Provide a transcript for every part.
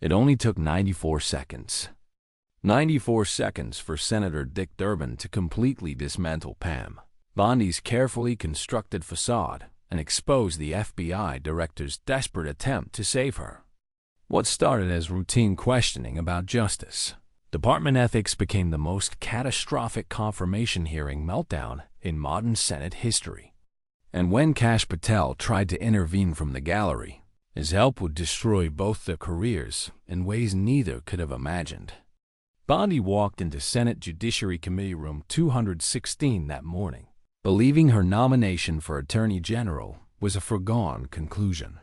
It only took 94 seconds. 94 seconds for Senator Dick Durbin to completely dismantle Pam Bondi's carefully constructed facade and expose the FBI director's desperate attempt to save her. What started as routine questioning about justice, department ethics became the most catastrophic confirmation hearing meltdown in modern Senate history. And when Kash Patel tried to intervene from the gallery, his help would destroy both their careers in ways neither could have imagined. Bondi walked into Senate Judiciary Committee Room 216 that morning, believing her nomination for Attorney General was a foregone conclusion.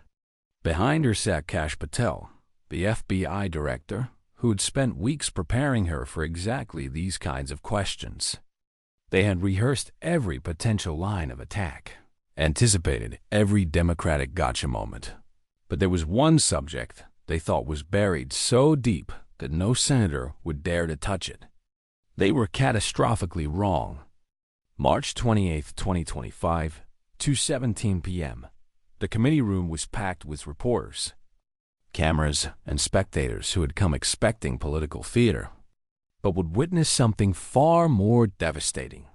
Behind her sat Kash Patel, the FBI director, who had spent weeks preparing her for exactly these kinds of questions. They had rehearsed every potential line of attack, anticipated every Democratic gotcha moment. But there was one subject they thought was buried so deep that no senator would dare to touch it. They were catastrophically wrong. March 28, 2025, 2:17 p.m. The committee room was packed with reporters, cameras, and spectators who had come expecting political theater, but would witness something far more devastating.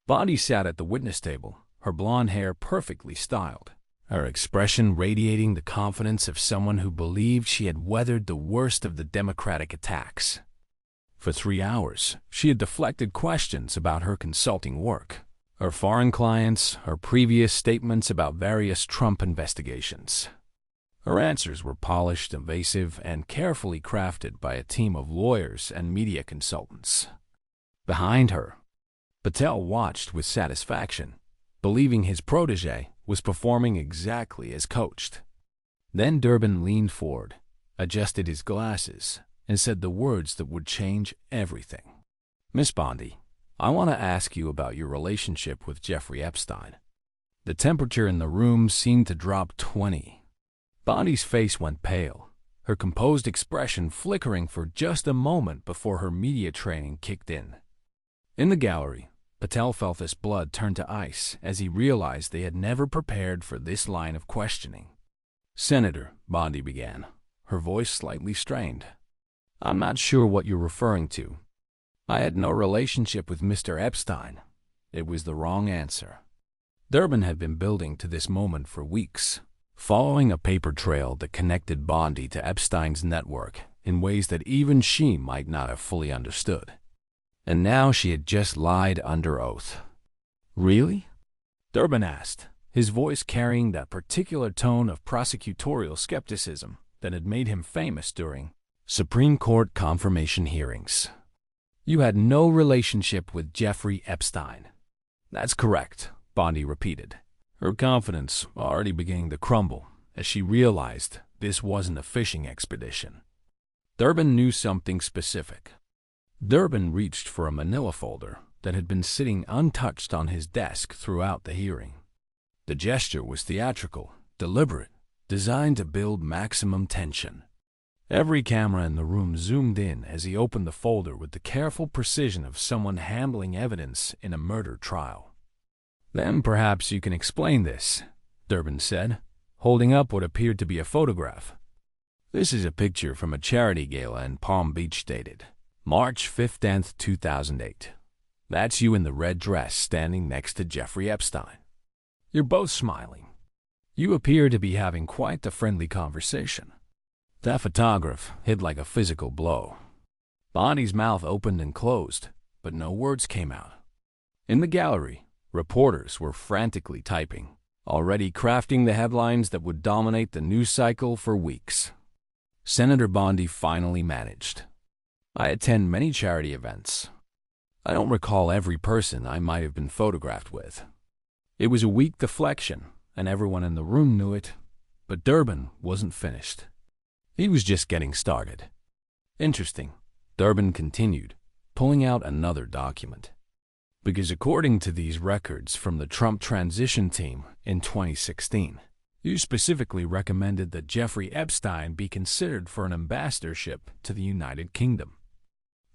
Bondi sat at the witness table, her blonde hair perfectly styled, her expression radiating the confidence of someone who believed she had weathered the worst of the Democratic attacks. For 3 hours, she had deflected questions about her consulting work, her foreign clients, her previous statements about various Trump investigations. Her answers were polished, evasive, and carefully crafted by a team of lawyers and media consultants. Behind her, Patel watched with satisfaction, believing his protégé was performing exactly as coached. Then Durbin leaned forward, adjusted his glasses, and said the words that would change everything. "Miss Bondi, I want to ask you about your relationship with Jeffrey Epstein." The temperature in the room seemed to drop 20. Bondi's face went pale, her composed expression flickering for just a moment before her media training kicked in. In the gallery, Patel felt his blood turn to ice as he realized they had never prepared for this line of questioning. "Senator," Bondi began, her voice slightly strained, "I'm not sure what you're referring to. I had no relationship with Mr. Epstein." It was the wrong answer. Durbin had been building to this moment for weeks, following a paper trail that connected Bondi to Epstein's network in ways that even she might not have fully understood. And now she had just lied under oath. "Really?" Durbin asked, his voice carrying that particular tone of prosecutorial skepticism that had made him famous during Supreme Court confirmation hearings. "You had no relationship with Jeffrey Epstein." "That's correct," Bondi repeated, her confidence already beginning to crumble as she realized this wasn't a fishing expedition. Durbin knew something specific. Durbin reached for a manila folder that had been sitting untouched on his desk throughout the hearing. The gesture was theatrical, deliberate, designed to build maximum tension. Every camera in the room zoomed in as he opened the folder with the careful precision of someone handling evidence in a murder trial. "Then perhaps you can explain this," Durbin said, holding up what appeared to be a photograph. "This is a picture from a charity gala in Palm Beach dated March 15, 2008. That's you in the red dress standing next to Jeffrey Epstein. You're both smiling. You appear to be having quite the friendly conversation." That photograph hit like a physical blow. Bondi's mouth opened and closed, but no words came out. In the gallery, reporters were frantically typing, already crafting the headlines that would dominate the news cycle for weeks. Senator Bondi finally managed. "I attend many charity events. I don't recall every person I might have been photographed with." It was a weak deflection, and everyone in the room knew it, but Durbin wasn't finished. He was just getting started. "Interesting," Durbin continued, pulling out another document. "Because according to these records from the Trump transition team in 2016, you specifically recommended that Jeffrey Epstein be considered for an ambassadorship to the United Kingdom.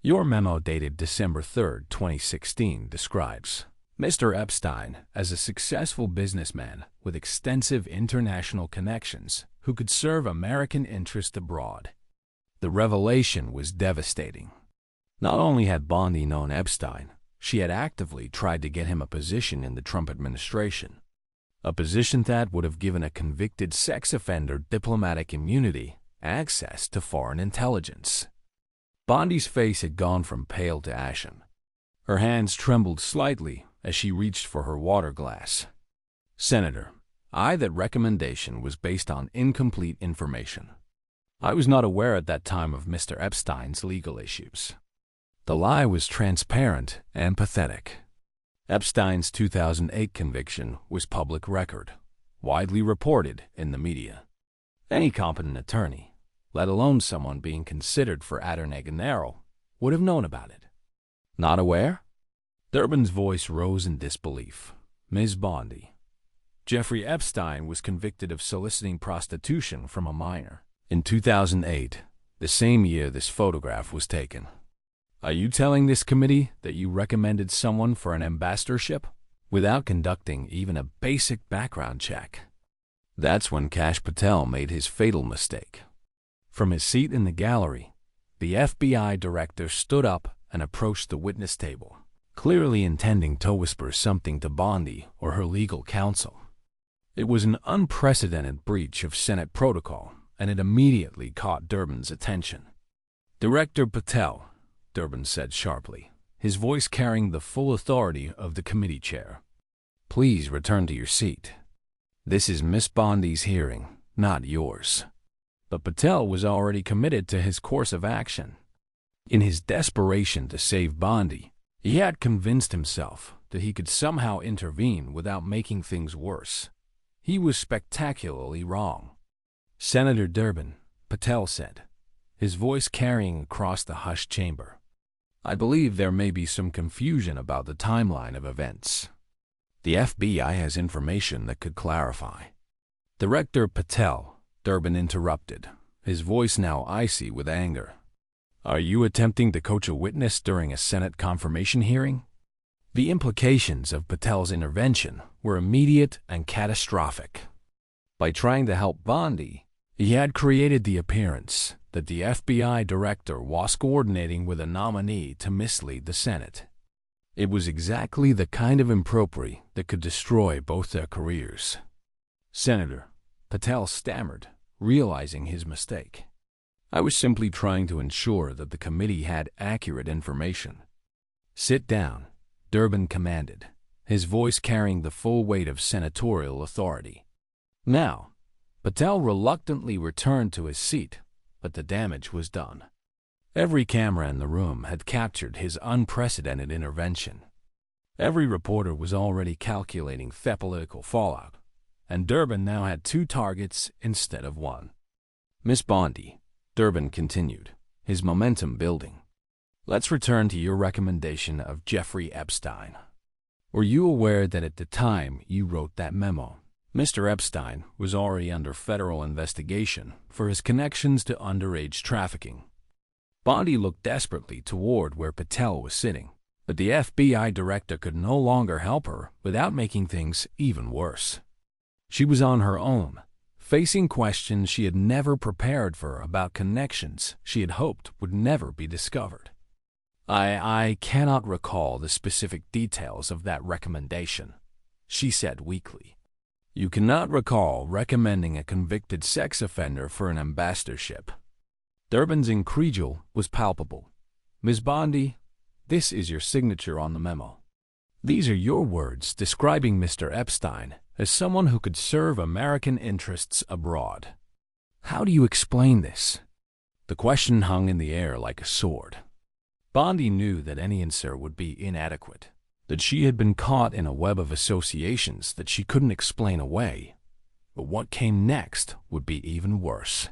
Your memo dated December 3, 2016 describes Mr. Epstein as a successful businessman with extensive international connections who could serve American interests abroad. The revelation was devastating. Not only had Bondi known Epstein, she had actively tried to get him a position in the Trump administration. A position that would have given a convicted sex offender diplomatic immunity, access to foreign intelligence. Bondi's face had gone from pale to ashen. Her hands trembled slightly as she reached for her water glass. Senator, that recommendation was based on incomplete information. I was not aware at that time of Mr. Epstein's legal issues. The lie was transparent and pathetic. Epstein's 2008 conviction was public record, widely reported in the media. Any competent attorney, let alone someone being considered for Aterneganero, would have known about it. Not aware? Durbin's voice rose in disbelief. Ms. Bondi, Jeffrey Epstein was convicted of soliciting prostitution from a minor in 2008, the same year this photograph was taken. Are you telling this committee that you recommended someone for an ambassadorship without conducting even a basic background check? That's when Kash Patel made his fatal mistake. From his seat in the gallery, the FBI director stood up and approached the witness table, clearly intending to whisper something to Bondi or her legal counsel. It was an unprecedented breach of Senate protocol, and it immediately caught Durbin's attention. Director Patel, Durbin said sharply, his voice carrying the full authority of the committee chair. Please return to your seat. This is Miss Bondi's hearing, not yours. But Patel was already committed to his course of action. In his desperation to save Bondi, he had convinced himself that he could somehow intervene without making things worse. He was spectacularly wrong. Senator Durbin, Patel said, his voice carrying across the hushed chamber. I believe there may be some confusion about the timeline of events. The FBI has information that could clarify. Director Patel, Durbin interrupted, his voice now icy with anger. Are you attempting to coach a witness during a Senate confirmation hearing? The implications of Patel's intervention were immediate and catastrophic. By trying to help Bondi, he had created the appearance that the FBI director was coordinating with a nominee to mislead the Senate. It was exactly the kind of impropriety that could destroy both their careers. Senator, Patel stammered, realizing his mistake. I was simply trying to ensure that the committee had accurate information. Sit down, Durbin commanded, his voice carrying the full weight of senatorial authority. Now, Patel reluctantly returned to his seat, but the damage was done. Every camera in the room had captured his unprecedented intervention. Every reporter was already calculating the political fallout, and Durbin now had 2 targets instead of 1. Miss Bondi, Durbin continued, his momentum building. Let's return to your recommendation of Jeffrey Epstein. Were you aware that at the time you wrote that memo, Mr. Epstein was already under federal investigation for his connections to underage trafficking? Bondi looked desperately toward where Patel was sitting, but the FBI director could no longer help her without making things even worse. She was on her own, facing questions she had never prepared for about connections she had hoped would never be discovered. I cannot recall the specific details of that recommendation, she said weakly. You cannot recall recommending a convicted sex offender for an ambassadorship. Durbin's incredulity was palpable. Ms. Bondi, this is your signature on the memo. These are your words describing Mr. Epstein as someone who could serve American interests abroad. How do you explain this? The question hung in the air like a sword. Bondi knew that any answer would be inadequate, that she had been caught in a web of associations that she couldn't explain away. But what came next would be even worse.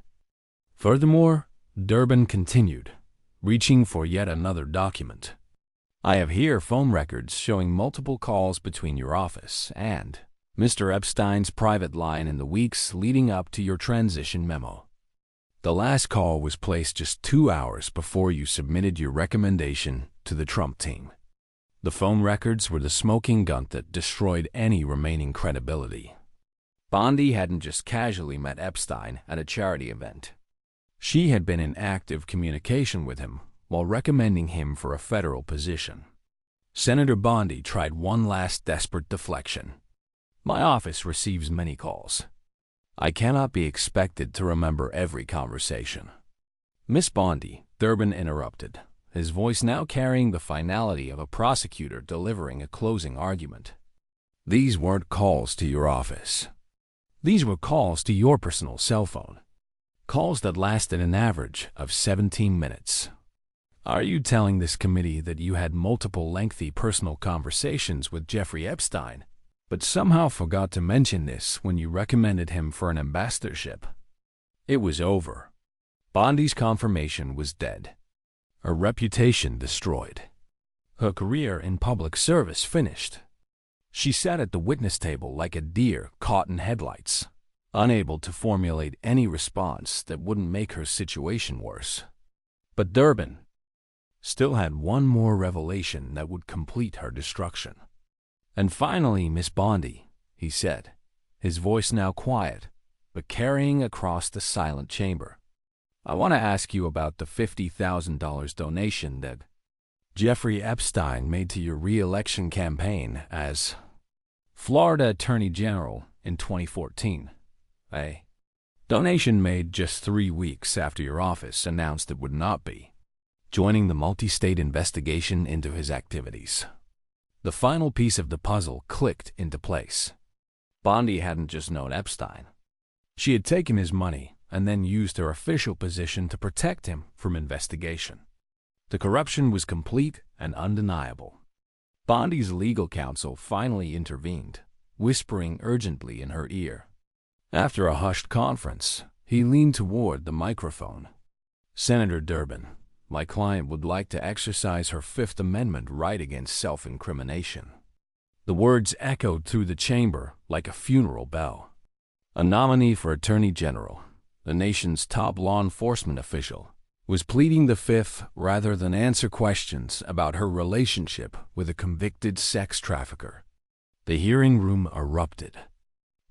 Furthermore, Durbin continued, reaching for yet another document. I have here phone records showing multiple calls between your office and Mr. Epstein's private line in the weeks leading up to your transition memo. The last call was placed just 2 hours before you submitted your recommendation to the Trump team. The phone records were the smoking gun that destroyed any remaining credibility. Bondi hadn't just casually met Epstein at a charity event. She had been in active communication with him while recommending him for a federal position. Senator Bondi tried one last desperate deflection. My office receives many calls. I cannot be expected to remember every conversation. Miss Bondi, Durbin interrupted, his voice now carrying the finality of a prosecutor delivering a closing argument. These weren't calls to your office. These were calls to your personal cell phone. Calls that lasted an average of 17 minutes. Are you telling this committee that you had multiple lengthy personal conversations with Jeffrey Epstein, but somehow forgot to mention this when you recommended him for an ambassadorship? It was over. Bondi's confirmation was dead. Her reputation destroyed. Her career in public service finished. She sat at the witness table like a deer caught in headlights, unable to formulate any response that wouldn't make her situation worse. But Durbin still had one more revelation that would complete her destruction. And finally, Miss Bondi, he said, his voice now quiet, but carrying across the silent chamber. I want to ask you about the $50,000 donation that Jeffrey Epstein made to your re-election campaign as Florida Attorney General in 2014. A donation made just 3 weeks after your office announced it would not be joining the multi-state investigation into his activities. The final piece of the puzzle clicked into place. Bondi hadn't just known Epstein. She had taken his money and then used her official position to protect him from investigation. The corruption was complete and undeniable. Bondi's legal counsel finally intervened, whispering urgently in her ear. After a hushed conference, he leaned toward the microphone. Senator Durbin, my client would like to exercise her Fifth Amendment right against self-incrimination. The words echoed through the chamber like a funeral bell. A nominee for Attorney General, the nation's top law enforcement official, was pleading the Fifth rather than answer questions about her relationship with a convicted sex trafficker. The hearing room erupted.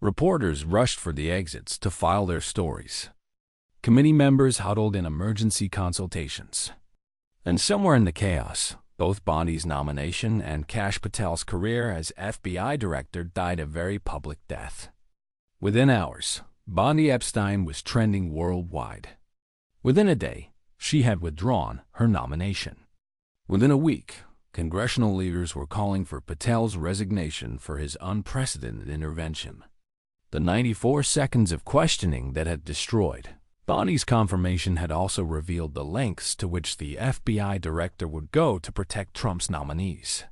Reporters rushed for the exits to file their stories. Committee members huddled in emergency consultations. And somewhere in the chaos, both Bondi's nomination and Kash Patel's career as FBI director died a very public death. Within hours, Bondi Epstein was trending worldwide. Within a day, she had withdrawn her nomination. Within a week, congressional leaders were calling for Patel's resignation for his unprecedented intervention. The 94 seconds of questioning that had destroyed Bondi's confirmation had also revealed the lengths to which the FBI director would go to protect Trump's nominees.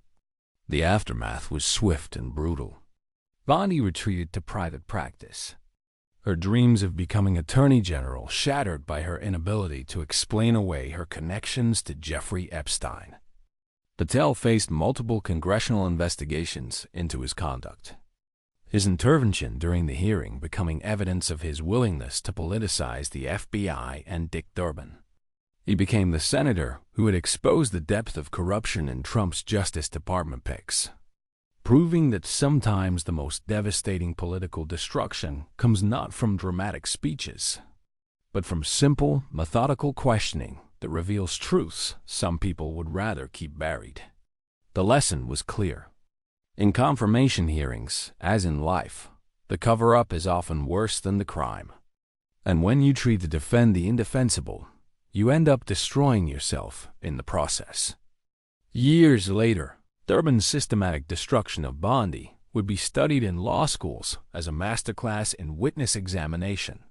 The aftermath was swift and brutal. Bondi retreated to private practice. Her dreams of becoming Attorney General shattered by her inability to explain away her connections to Jeffrey Epstein. Patel faced multiple congressional investigations into his conduct. His intervention during the hearing becoming evidence of his willingness to politicize the FBI and Dick Durbin. He became the senator who had exposed the depth of corruption in Trump's Justice Department picks, proving that sometimes the most devastating political destruction comes not from dramatic speeches, but from simple, methodical questioning that reveals truths some people would rather keep buried. The lesson was clear. In confirmation hearings, as in life, the cover-up is often worse than the crime. And when you try to defend the indefensible, you end up destroying yourself in the process. Years later, Durbin's systematic destruction of Bondi would be studied in law schools as a masterclass in witness examination.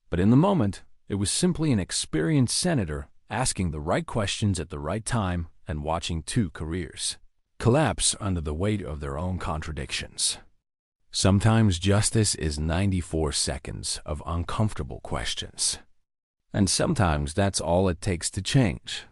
But in the moment, it was simply an experienced senator asking the right questions at the right time and watching two careers collapse under the weight of their own contradictions. Sometimes justice is 94 seconds of uncomfortable questions. And sometimes that's all it takes to change